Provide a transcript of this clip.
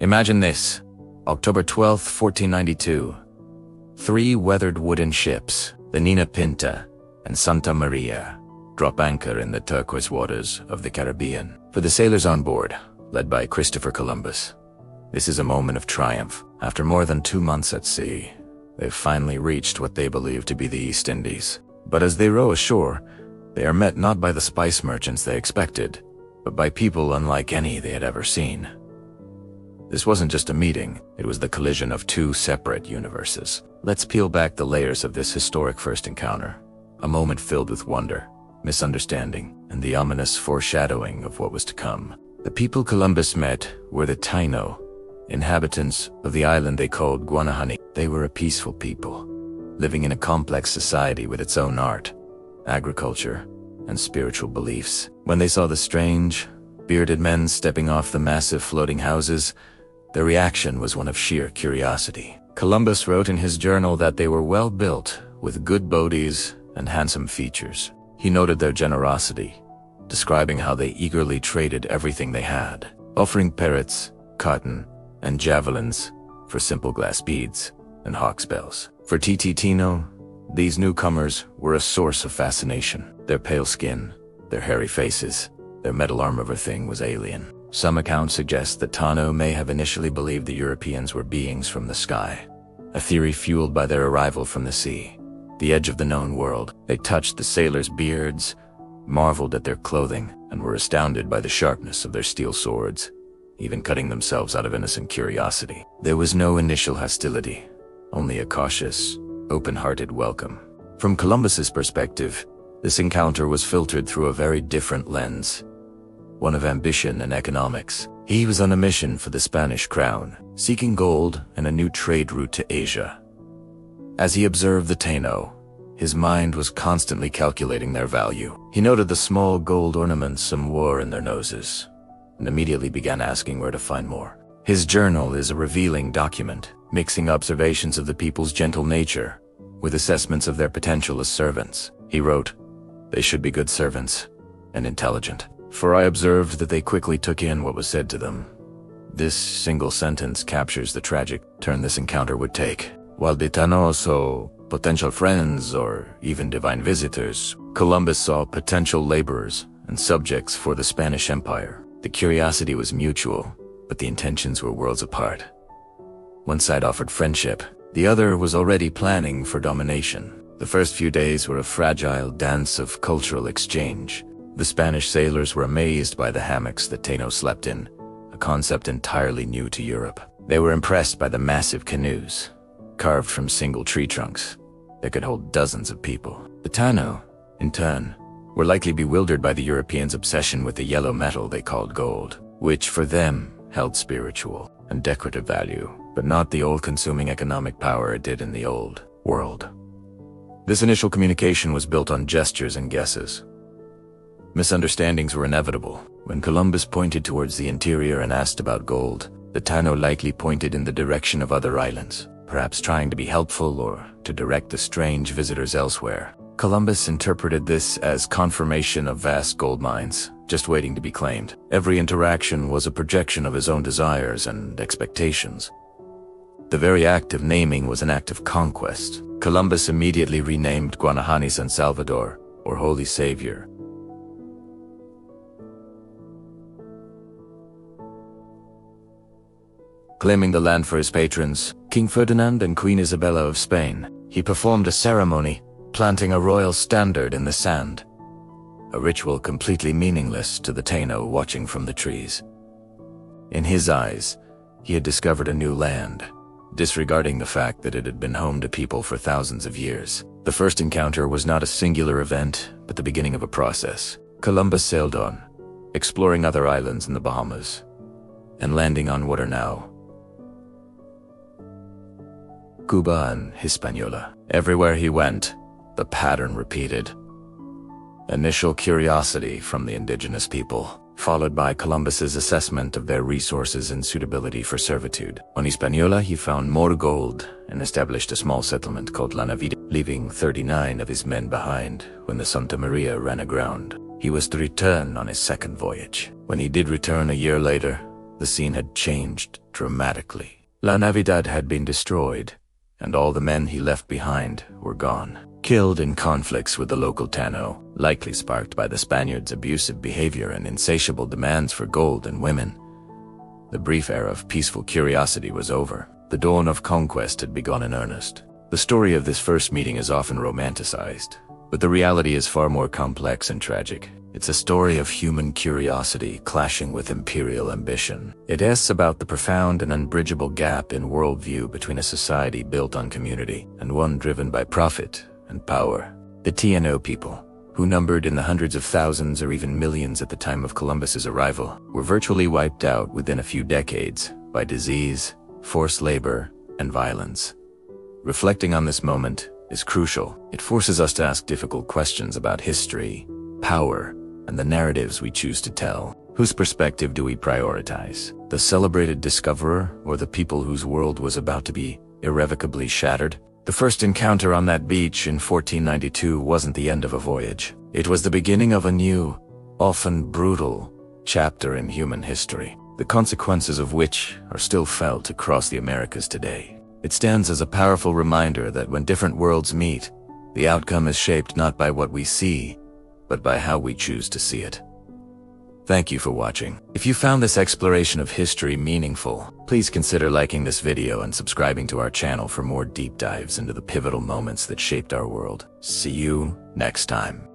Imagine this. October 12, 1492. 3 weathered wooden ships, the Nina Pinta and Santa Maria, drop anchor in the turquoise waters of the Caribbean. For the sailors on board, led by Christopher Columbus, this is a moment of triumph. After more than 2 months at sea, they've finally reached what they believe to be the East Indies. But as they row ashore, they are met not by the spice merchants they expected, but by people unlike any they had ever seen. This wasn't just a meeting, it was the collision of 2 separate universes. Let's peel back the layers of this historic first encounter. A moment filled with wonder, misunderstanding, and the ominous foreshadowing of what was to come. The people Columbus met were the Taíno, inhabitants of the island they called Guanahani. They were a peaceful people, living in a complex society with its own art, agriculture, and spiritual beliefs. When they saw the strange, bearded men stepping off the massive floating houses, their reaction was one of sheer curiosity. Columbus wrote in his journal that they were well built, with good bodies and handsome features. He noted their generosity, describing how they eagerly traded everything they had, offering parrots, cotton, and javelins for simple glass beads and hawk's bells. For Taíno, these newcomers were a source of fascination. Their pale skin, their hairy faces, their metal arm everything was alien. Some accounts suggest that Taíno may have initially believed the Europeans were beings from the sky, a theory fueled by their arrival from the sea, the edge of the known world. They touched the sailors' beards, marveled at their clothing, and were astounded by the sharpness of their steel swords, even cutting themselves out of innocent curiosity. There was no initial hostility, only a cautious, open-hearted welcome. From Columbus's perspective, this encounter was filtered through a very different lens, one of ambition and economics. He was on a mission for the Spanish crown, seeking gold and a new trade route to Asia. As he observed the Taíno, his mind was constantly calculating their value. He noted the small gold ornaments some wore in their noses, and immediately began asking where to find more. His journal is a revealing document, mixing observations of the people's gentle nature with assessments of their potential as servants. He wrote, "They should be good servants and intelligent, for I observed that they quickly took in what was said to them." This single sentence captures the tragic turn this encounter would take. While the Taíno saw potential friends or even divine visitors, Columbus saw potential laborers and subjects for the Spanish Empire. The curiosity was mutual, but the intentions were worlds apart. One side offered friendship, the other was already planning for domination. The first few days were a fragile dance of cultural exchange. The Spanish sailors were amazed by the hammocks that Taíno slept in, a concept entirely new to Europe. They were impressed by the massive canoes, carved from single tree trunks, that could hold dozens of people. The Taíno, in turn, were likely bewildered by the Europeans' obsession with the yellow metal they called gold, which for them held spiritual and decorative value, but not the all-consuming economic power it did in the old world. This initial communication was built on gestures and guesses. Misunderstandings were inevitable. When Columbus pointed towards the interior and asked about gold, the Taíno likely pointed in the direction of other islands, perhaps trying to be helpful or to direct the strange visitors elsewhere. Columbus interpreted this as confirmation of vast gold mines, just waiting to be claimed. Every interaction was a projection of his own desires and expectations. The very act of naming was an act of conquest. Columbus immediately renamed Guanahani San Salvador, or Holy Savior. Claiming the land for his patrons, King Ferdinand and Queen Isabella of Spain, he performed a ceremony, planting a royal standard in the sand, a ritual completely meaningless to the Taíno watching from the trees. In his eyes, he had discovered a new land, disregarding the fact that it had been home to people for thousands of years. The first encounter was not a singular event, but the beginning of a process. Columbus sailed on, exploring other islands in the Bahamas, and landing on what are now Cuba and Hispaniola. Everywhere he went, the pattern repeated. Initial curiosity from the indigenous people, followed by Columbus's assessment of their resources and suitability for servitude. On Hispaniola, he found more gold and established a small settlement called La Navidad, leaving 39 of his men behind when the Santa Maria ran aground. He was to return on his second voyage. When he did return a year later, the scene had changed dramatically. La Navidad had been destroyed, and all the men he left behind were gone, killed in conflicts with the local Taíno, likely sparked by the Spaniards' abusive behavior and insatiable demands for gold and women. The brief era of peaceful curiosity was over. The dawn of conquest had begun in earnest. The story of this first meeting is often romanticized, but the reality is far more complex and tragic. It's a story of human curiosity clashing with imperial ambition. It asks about the profound and unbridgeable gap in worldview between a society built on community and one driven by profit and power. The Taíno people, who numbered in the hundreds of thousands or even millions at the time of Columbus's arrival, were virtually wiped out within a few decades by disease, forced labor, and violence. Reflecting on this moment is crucial. It forces us to ask difficult questions about history, power, and the narratives we choose to tell. Whose perspective do we prioritize? The celebrated discoverer, or the people whose world was about to be irrevocably shattered? The first encounter on that beach in 1492 wasn't the end of a voyage. It was the beginning of a new, often brutal, chapter in human history, the consequences of which are still felt across the Americas today. It stands as a powerful reminder that when different worlds meet, the outcome is shaped not by what we see, but by how we choose to see it. Thank you for watching. If you found this exploration of history meaningful, please consider liking this video and subscribing to our channel for more deep dives into the pivotal moments that shaped our world. See you next time.